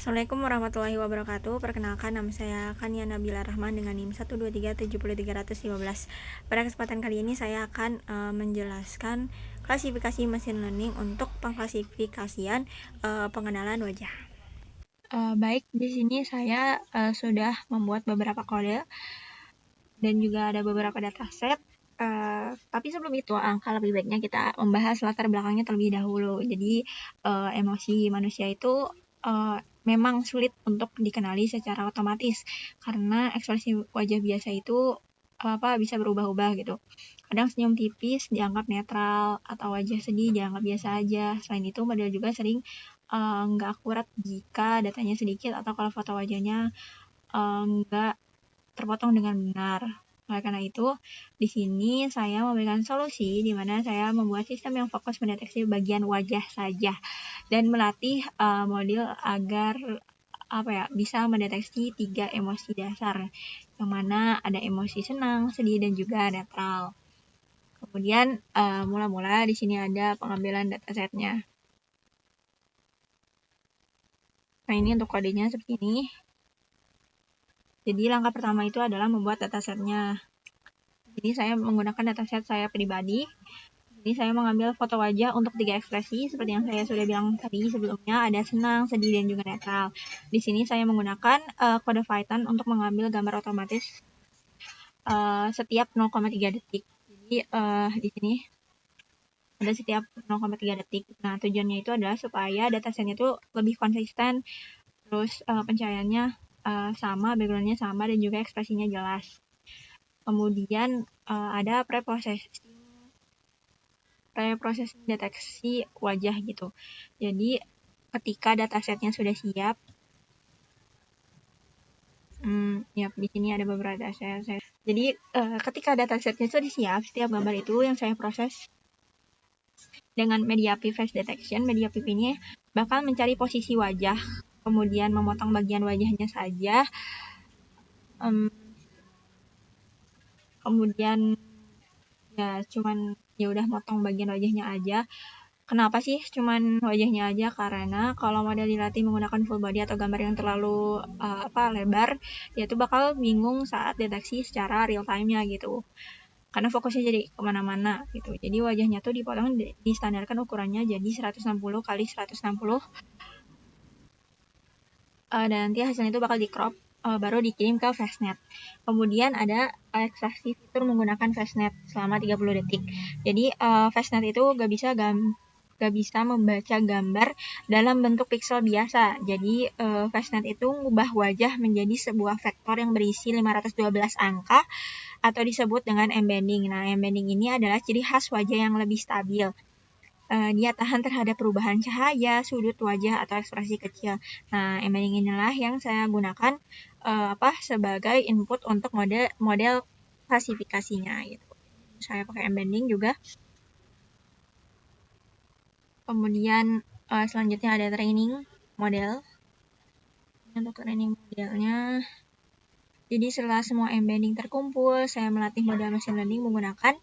Assalamualaikum warahmatullahi wabarakatuh. Perkenalkan, nama saya Kania Nabila Rahman dengan NIM 1237315. Pada kesempatan kali ini saya akan menjelaskan klasifikasi machine learning untuk pengklasifikasian pengenalan wajah. Baik, di sini saya sudah membuat beberapa kode dan juga ada beberapa dataset. Tapi sebelum itu, lebih baiknya kita membahas latar belakangnya terlebih dahulu. Jadi emosi manusia itu memang sulit untuk dikenali secara otomatis karena ekspresi wajah biasa itu bisa berubah-ubah gitu. Kadang senyum tipis dianggap netral atau wajah sedih dianggap biasa aja. Selain itu, model juga sering nggak akurat jika datanya sedikit atau kalau foto wajahnya nggak terpotong dengan benar. Oleh karena itu, di sini saya memberikan solusi di mana saya membuat sistem yang fokus mendeteksi bagian wajah saja dan melatih model agar bisa mendeteksi 3 emosi dasar, yang mana ada emosi senang, sedih, dan juga netral. Kemudian mula-mula di sini ada pengambilan datasetnya. Nah, ini untuk kodenya seperti ini. Jadi langkah pertama itu adalah membuat datasetnya. Jadi saya menggunakan dataset saya pribadi. Jadi saya mengambil foto wajah untuk 3 ekspresi seperti yang saya sudah bilang tadi sebelumnya, ada senang, sedih, dan juga netral. Di sini saya menggunakan kode Python untuk mengambil gambar otomatis setiap 0,3 detik. Jadi di sini ada setiap 0,3 detik. Nah, tujuannya itu adalah supaya datasetnya itu lebih konsisten, terus pencahayaannya sama, backgroundnya sama, dan juga ekspresinya jelas. Kemudian ada preprocessing deteksi wajah gitu. Jadi ketika datasetnya sudah siap, di sini ada beberapa dataset. Jadi ketika datasetnya sudah siap, setiap gambar itu yang saya proses dengan MediaPi Face Detection. MediaPi ini bakal mencari posisi wajah, kemudian memotong bagian wajahnya saja, kemudian ya udah motong bagian wajahnya aja. Kenapa sih cuman wajahnya aja? Karena kalau model dilatih menggunakan full body atau gambar yang terlalu lebar, dia tuh bakal bingung saat deteksi secara real time-nya gitu. Karena fokusnya jadi kemana-mana gitu. Jadi wajahnya tuh dipotong, distandarkan ukurannya jadi 160 kali 160. Dan nanti hasilnya itu bakal di crop, baru dikirim ke Fastnet. Kemudian ada ekstraksi fitur menggunakan Fastnet selama 30 detik. Jadi Fastnet itu gak bisa membaca gambar dalam bentuk pixel biasa. Jadi Fastnet itu mengubah wajah menjadi sebuah vektor yang berisi 512 angka atau disebut dengan embedding. Nah, embedding ini adalah ciri khas wajah yang lebih stabil. Dia tahan terhadap perubahan cahaya, sudut wajah, atau ekspresi kecil. Nah, embedding inilah yang saya gunakan sebagai input untuk model klasifikasinya gitu. Saya pakai embedding juga. Kemudian selanjutnya ada training model. Untuk training modelnya, jadi setelah semua embedding terkumpul, saya melatih model machine learning menggunakan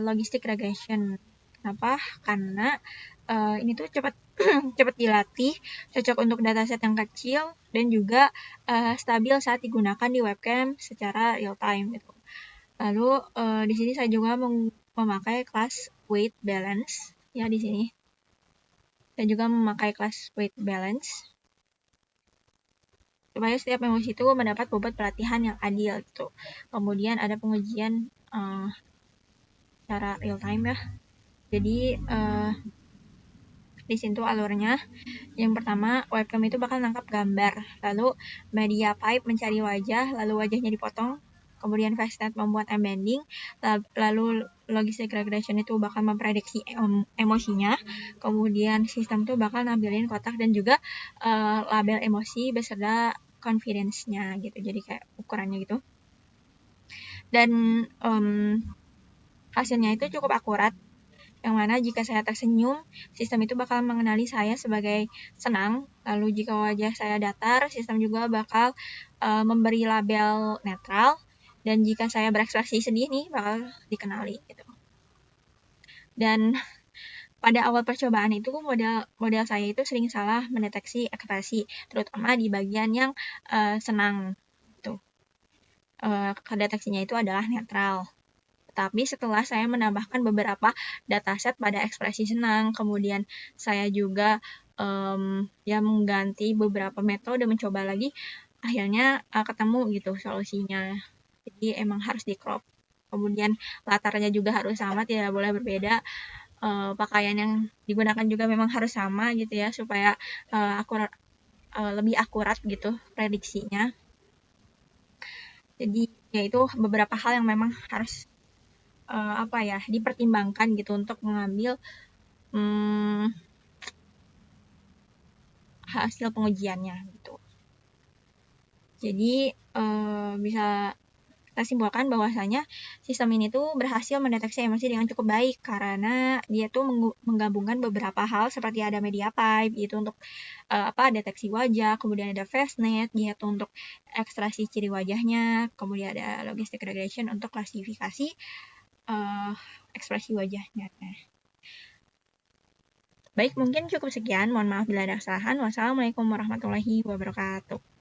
logistic regression. Kenapa? Karena ini tuh cepat dilatih, cocok untuk dataset yang kecil, dan juga stabil saat digunakan di webcam secara real time gitu. Lalu di sini saya juga memakai kelas weight balance ya di sini. Saya juga memakai kelas weight balance supaya setiap emosi itu mendapat bobot pelatihan yang adil gitu. Kemudian ada pengujian secara real time ya. Jadi di sini tuh alurnya. Yang pertama, webcam itu bakal nangkap gambar. Lalu MediaPipe mencari wajah, lalu wajahnya dipotong. Kemudian Fastnet membuat embedding. Lalu logistic regression itu bakal memprediksi emosinya. Kemudian sistem tuh bakal nampilin kotak dan juga label emosi beserta confidence-nya gitu. Jadi kayak ukurannya gitu. Dan hasilnya itu cukup akurat. Yang mana jika saya tersenyum, sistem itu bakal mengenali saya sebagai senang. Lalu jika wajah saya datar, sistem juga bakal memberi label netral. Dan jika saya berekspresi sedih nih, bakal dikenali gitu. Dan pada awal percobaan itu model saya itu sering salah mendeteksi ekspresi, terutama di bagian yang senang. Tuh. Deteksinya itu adalah netral. Tapi setelah saya menambahkan beberapa dataset pada ekspresi senang, kemudian saya juga ya mengganti beberapa metode, mencoba lagi, akhirnya ketemu gitu solusinya. Jadi emang harus di crop. Kemudian latarnya juga harus sama, tidak boleh berbeda. Pakaian yang digunakan juga memang harus sama gitu ya, supaya lebih akurat gitu prediksinya. Jadi ya itu beberapa hal yang memang harus dipertimbangkan gitu untuk mengambil hasil pengujiannya gitu. Jadi bisa kita simpulkan bahwasanya sistem ini tuh berhasil mendeteksi emosi dengan cukup baik karena dia tuh menggabungkan beberapa hal seperti ada media pipe gitu untuk deteksi wajah, kemudian ada FaceNet gitu untuk ekstraksi ciri wajahnya, kemudian ada logistic regression untuk klasifikasi ekspresi wajahnya. Baik, mungkin cukup sekian. Mohon maaf bila ada kesalahan. Wassalamualaikum warahmatullahi wabarakatuh.